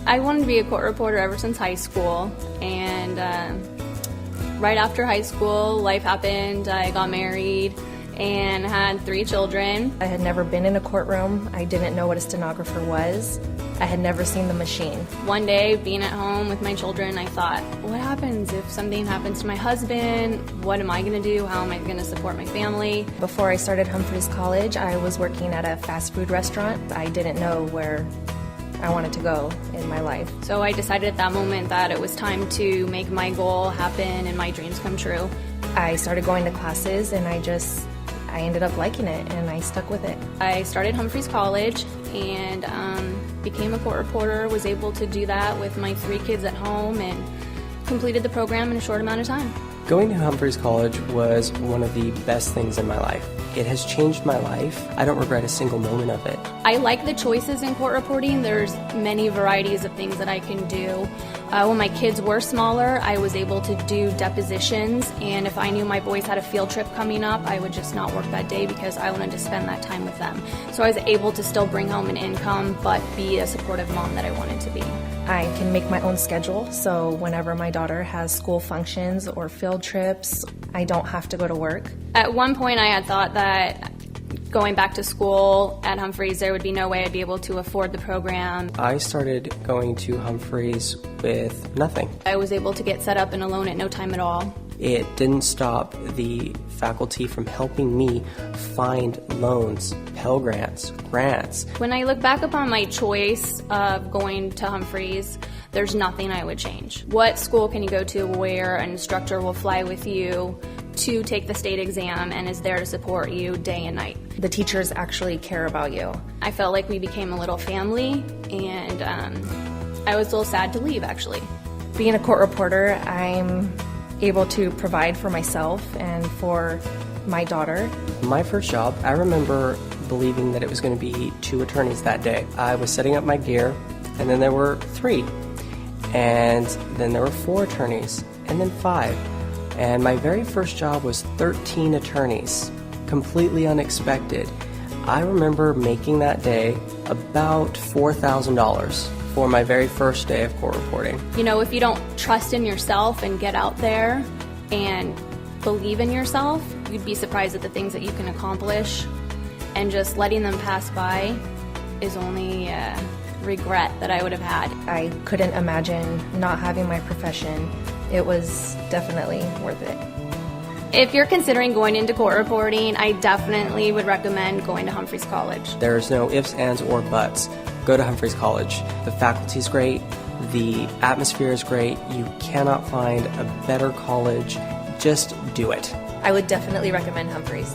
I wanted to be a court reporter ever since high school, and right after high school, life happened. I got married and had 3 children. I had never been in a courtroom. I didn't know what a stenographer was. I had never seen the machine. One day, being at home with my children, I thought, what happens if something happens to my husband? What am I going to do? How am I going to support my family? Before I started Humphreys College, I was working at a fast food restaurant. I didn't know where I wanted to go in my life. So I decided at that moment that it was time to make my goal happen and my dreams come true. I started going to classes and I ended up liking it and I stuck with it. I started Humphreys College and became a court reporter, was able to do that with my 3 kids at home and completed the program in a short amount of time. Going to Humphreys College was one of the best things in my life. It has changed my life. I don't regret a single moment of it. I like the choices in court reporting. There's many varieties of things that I can do. When my kids were smaller, I was able to do depositions, and if I knew my boys had a field trip coming up, I would just not work that day because I wanted to spend that time with them. So I was able to still bring home an income, but be a supportive mom that I wanted to be. I can make my own schedule, so whenever my daughter has school functions or field trips, I don't have to go to work. At one point I had thought that going back to school at Humphreys, there would be no way I'd be able to afford the program. I started going to Humphreys with nothing. I was able to get set up in a loan at no time at all. It didn't stop the faculty from helping me find loans, Pell Grants, grants. When I look back upon my choice of going to Humphreys, there's nothing I would change. What school can you go to where an instructor will fly with you to take the state exam and is there to support you day and night? The teachers actually care about you. I felt like we became a little family, and I was a little sad to leave, actually. Being a court reporter, I'm able to provide for myself and for my daughter. My first job, I remember believing that it was going to be 2 attorneys that day. I was setting up my gear, and then there were 3, and then there were 4 attorneys, and then 5. And my very first job was 13 attorneys, completely unexpected. I remember making that day about $4,000 for my very first day of court reporting. You know, if you don't trust in yourself and get out there and believe in yourself, you'd be surprised at the things that you can accomplish. And just letting them pass by is only a regret that I would have had. I couldn't imagine not having my profession. It was definitely worth it. If you're considering going into court reporting, I definitely would recommend going to Humphreys College. There's no ifs, ands, or buts. Go to Humphreys College. The faculty's great. The atmosphere is great. You cannot find a better college. Just do it. I would definitely recommend Humphreys.